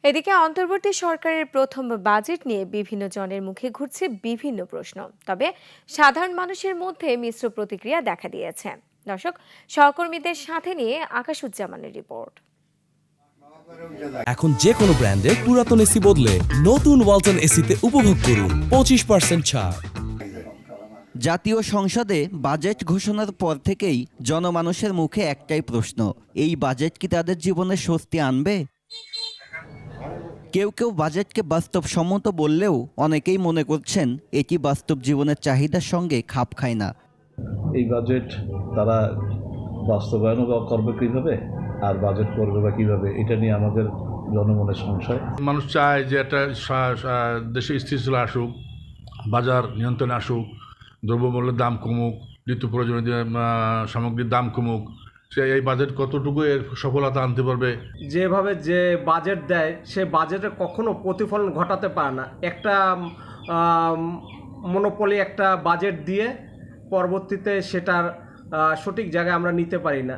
এদিকে অন্তর্বর্তী সরকারের প্রথম বাজেট নিয়ে বিভিন্ন জনের মুখে ঘুরছে বিভিন্ন প্রশ্ন। তবে সাধারণ মানুষের মধ্যে মিশ্র প্রতিক্রিয়া দেখা দিয়েছে। দর্শক, সহকর্মীদের সাথে নিয়ে আকাশুজ্জামানের রিপোর্ট। এখন যে কোনো ব্র্যান্ডের পুরাতন এসি বদলে নতুন ওয়ালটন এসিতে উপভোগ করুন 25% ছাড়। জাতীয় সংসদে বাজেট ঘোষণার পর থেকেই জনমানুষের মুখে একটাই প্রশ্ন, এই বাজেট কি তাদের জীবনে স্বস্তি আনবে? কেউ কেউ বাজেটকে বাস্তবসম্মত বললেও অনেকেই মনে করছেন এটি বাস্তব জীবনের চাহিদার সঙ্গে খাপ খায় না। এই বাজেট তারা বাস্তবায়ন করবে কীভাবে, আর বাজেট করবে বা কীভাবে, এটা নিয়ে আমাদের জনমনের সংশয়। মানুষ চায় যে একটা দেশে স্থিতিশীল আসুক, বাজার নিয়ন্ত্রণে আসুক, দ্রব্যমূল্যের দাম কমুক, নিত্য প্রয়োজনীয় সামগ্রীর দাম কমুক। সে এই বাজেট কতটুকু এর সফলতা আনতে পারবে? যেভাবে যে বাজেট দেয় সে বাজেটে কখনো প্রতিফলন ঘটাতে পারে না। একটা মনোপলি একটা বাজেট দিয়ে পরবর্তীতে সেটার সঠিক জায়গায় আমরা নিতে পারি না।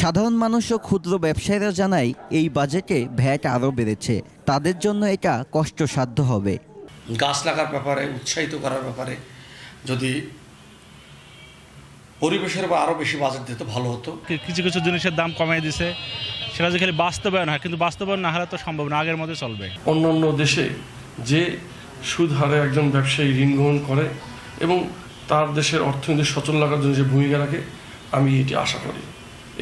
সাধারণ মানুষ ও ক্ষুদ্র ব্যবসায়ীরা জানায় এই বাজেটে ভ্যাট আরও বেড়েছে, তাদের জন্য এটা কষ্টসাধ্য হবে। গাছ লাগার ব্যাপারে উৎসাহিত করার ব্যাপারে যদি পরিবেশের বা আরও বেশি বাজেট দিতে ভালো হতো। কিছু কিছু জিনিসের দাম কমিয়ে দিছে, সেটা যে খালি বাস্তবায়ন হয়, কিন্তু বাস্তবায়ন না হলে তো সম্ভব না, আগের মতো চলবে। অন্যান্য দেশে যে সুদ হারে একজন ব্যবসায়ী ঋণ গ্রহণ করে এবং তার দেশের অর্থনীতি সচল রাখার জন্য যে ভূমিকা রাখে, আমি এটি আশা করি।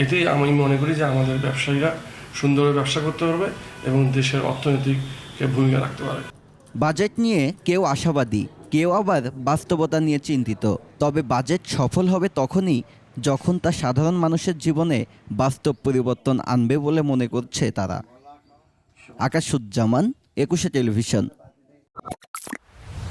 এতে আমি মনে করি যে আমাদের ব্যবসায়ীরা সুন্দরভাবে ব্যবসা করতে পারবে এবং দেশের অর্থনৈতিককে ভূমিকা রাখতে পারবে। বাজেট নিয়ে কেউ আশাবাদী, কেউ আবার বাস্তবতা নিয়ে চিন্তিত। তবে বাজেট সফল হবে তখনই যখন তা সাধারণ মানুষের জীবনে বাস্তব পরিবর্তন আনবে বলে মনে করছে তারা। আকাশুজ্জামান, 21 টেলিভিশন।